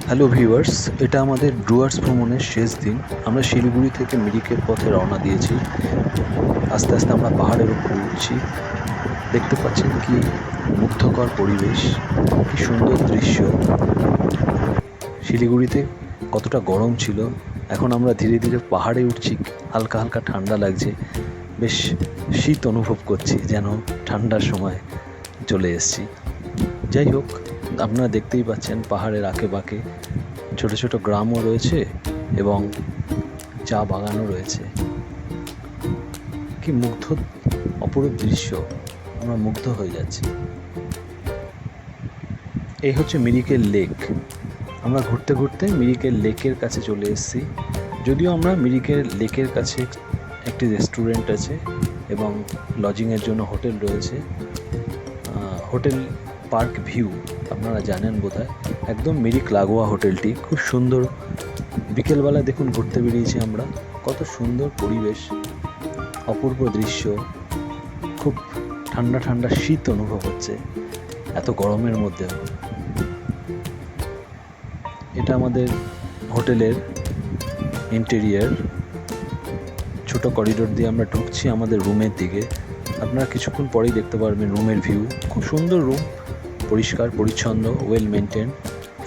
Hello viewers, এটা আমাদের ডুয়ার্স ভ্রমণের শেষ দিন। আমরা শিলিগুড়ি থেকে মিরিকের পথে রওনা দিয়েছি। আস্তে আস্তে আমরা পাহাড়ের উপরে উঠছি। দেখতে পাচ্ছেন কি মুগ্ধকর পরিবেশ, কি সুন্দর দৃশ্য। শিলিগুড়িতে কতটা গরম ছিল, এখন আমরা ধীরে ধীরে পাহাড়ে উঠছি। হালকা হালকা ঠান্ডা লাগছে, বেশ শীত অনুভব করছি, যেন ঠান্ডার সময় চলে এসেছি। যাই হোক, আপনারা দেখতেই পাচ্ছেন পাহাড়ের আঁকেবাঁকে ছোট ছোট গ্রামও রয়েছে এবং চা বাগানও রয়েছে। কি অপরূপ দৃশ্য, আমরা মুগ্ধ হয়ে যাচ্ছি। এই হচ্ছে মিরিকের লেক। আমরা ঘুরতে ঘুরতে মিরিকের লেকের কাছে চলে এসেছি। যদিও আমরা মিরিকের লেকের কাছে একটি রেস্টুরেন্ট আছে এবং লজিংয়ের জন্য হোটেল রয়েছে। হোটেল পার্ক ভিউ আপনারা জানেন বোধহয়, একদম মিরিক লাগোয়া হোটেলটি, খুব সুন্দর। বিকেলবেলা দেখুন ঘুরতে বেরিয়েছি আমরা, কত সুন্দর পরিবেশ, অপূর্ব দৃশ্য। খুব ঠান্ডা ঠান্ডা শীত অনুভব হচ্ছে এত গরমের মধ্যেও। এটা আমাদের হোটেলের ইন্টেরিয়ার। ছোট করিডোর দিয়ে আমরা ঢুকছি আমাদের রুমের দিকে। আপনারা কিছুক্ষণ পরেই দেখতে পারবেন রুমের ভিউ। খুব সুন্দর রুম, পরিষ্কার পরিচ্ছন্ন, well maintain.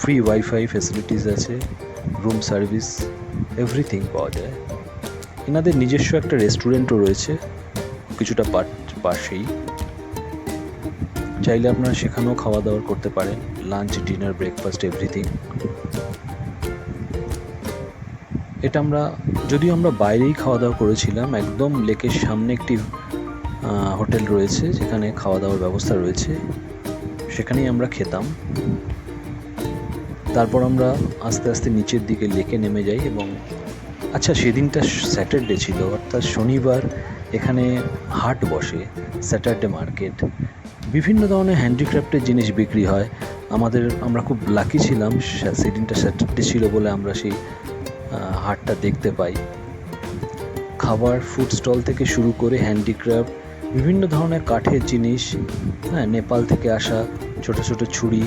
Free wifi facilities আছে, রুম সার্ভিস, এভরিথিং পাওয়া যায়। এনাদের নিজস্ব একটা রেস্টুরেন্টও রয়েছে কিছুটা পাশেই। চাইলে আপনারা সেখানেও খাওয়া দাওয়া করতে পারেন, লাঞ্চ, ডিনার, ব্রেকফাস্ট, এভরিথিং। এটা যদিও আমরা বাইরেই খাওয়া দাওয়া করেছিলাম, একদম লেকের সামনে একটি হোটেল রয়েছে যেখানে খাওয়া দাওয়ার ব্যবস্থা রয়েছে, সেখানেই আমরা খেতাম। তারপর আমরা আস্তে আস্তে নিচের দিকে লেকে নেমে যাই। এবং আচ্ছা, সেদিনটা স্যাটারডে ছিল, অর্থাৎ শনিবার। এখানে হাট বসে, স্যাটারডে মার্কেট। বিভিন্ন ধরনের হ্যান্ডিক্রাফটের জিনিস বিক্রি হয়। আমরা খুব লাকি ছিলাম, সেদিনটা স্যাটারডে ছিল বলে আমরা সেই হাটটা দেখতে পাই। খাবার, ফুড স্টল থেকে শুরু করে হ্যান্ডিক্রাফট, বিভিন্ন ধরনের কাঠের জিনিস, নেপাল থেকে আসা ছোট ছোট ছুরি,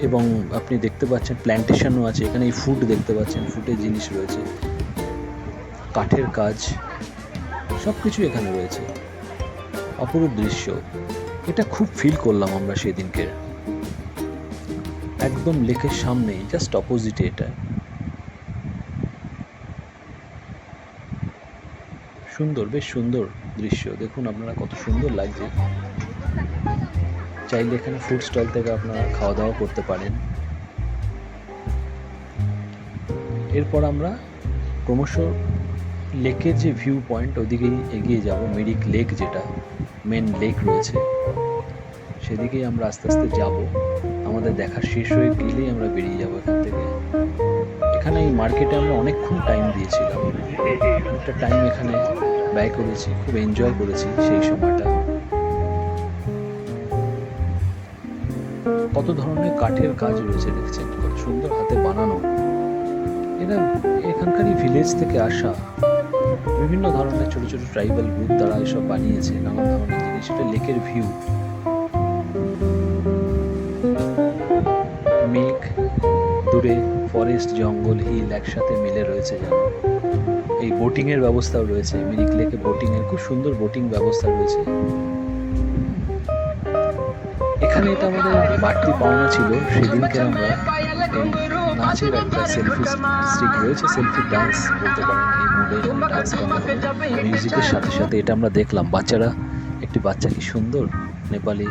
এবং আপনি দেখতে পাচ্ছেন প্ল্যান্টেশনও আছে এখানে। এই ফুড দেখতে পাচ্ছেন, ফুডের জিনিস রয়েছে, কাঠের কাজ, সব কিছু এখানে রয়েছে। অপরূপ দৃশ্য, এটা খুব ফিল করলাম আমরা সেদিনকে। একদম লেকের সামনেই, জাস্ট অপোজিটে এটা। সুন্দর, বেশ সুন্দর দৃশ্য। দেখুন আপনারা কত সুন্দর লাগছে। চাইলে এখানে ফুড স্টল থেকে আপনারা খাওয়া দাওয়া করতে পারেন। এরপর আমরা ক্রমশ লেকের যে ভিউ পয়েন্ট, ওদিকেই এগিয়ে যাব। মিরিক লেক, যেটা মেন লেক রয়েছে, সেদিকেই আমরা আস্তে আস্তে যাব। আমাদের দেখা শেষ হয়ে গেলেই আমরা বেরিয়ে যাব এখান থেকে। এখানে এই মার্কেটে আমরা অনেকক্ষণ টাইম দিয়েছিলাম, একটা টাইম এখানে ব্যয় করেছি, খুব এনজয় করেছি সেই সময়টা। কত ধরনের কাঠের কাজ রয়েছে দেখছেন, কত সুন্দর হাতে বানানো। এরা এখানকারই ভিলেজ থেকে আসা, বিভিন্ন ধরনের ছোট ছোট ট্রাইবাল গ্রুপ তারা এসব বানিয়েছে, নানান ধরনের জিনিস। এটা লেকের ভিউ, মেঘ, দূরে ফরেস্ট, জঙ্গল, হিল একসাথে মিলে রয়েছে যেন। এই বোটিং এর ব্যবস্থাও রয়েছে মিরিক লেকে। বোটিং এর খুব সুন্দর বোটিং ব্যবস্থা রয়েছে এখানে। এটা আমাদের বাড়তি পাওনা ছিল সেদিনকে। আমরা এই নাচের একটা সেলফি স্টিক রয়েছে, সেলফি ডান্স বলতে পারেন। এই মুডে ডান্স করা হবে মিউজিকের সাথে সাথে। এটা আমরা দেখলাম, একটি বাচ্চা কি সুন্দর নেপালি।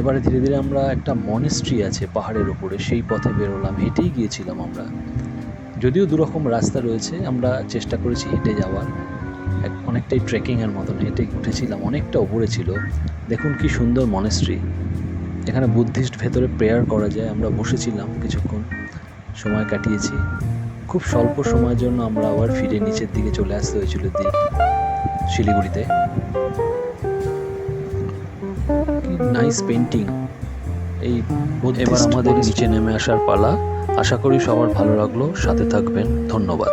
এবারে ধীরে ধীরে আমরা একটা মনেস্ট্রি আছে পাহাড়ের উপরে, সেই পথে বেরোলাম। হেঁটেই গিয়েছিলাম আমরা, যদিও দুরকম রাস্তা রয়েছে, আমরা চেষ্টা করেছি হেঁটে যাওয়ার। অনেকটাই ট্রেকিংয়ের মতন হেঁটে উঠেছিলাম, অনেকটা ওপরে ছিল। দেখুন কি সুন্দর মনেস্ট্রি। এখানে বুদ্ধিস্ট ভেতরে প্রেয়ার করা যায়। আমরা বসেছিলাম, কিছুক্ষণ সময় কাটিয়েছি। খুব স্বল্প সময়ের জন্য আমরা আবার ফিরে নিচের দিকে চলে আসতে হয়েছিল শিলিগুড়িতে। Nice painting. এবার আমাদের নিচে নেমে আসার পালা। আশা করি সবার ভালো লাগলো, সাথে থাকবেন। ধন্যবাদ।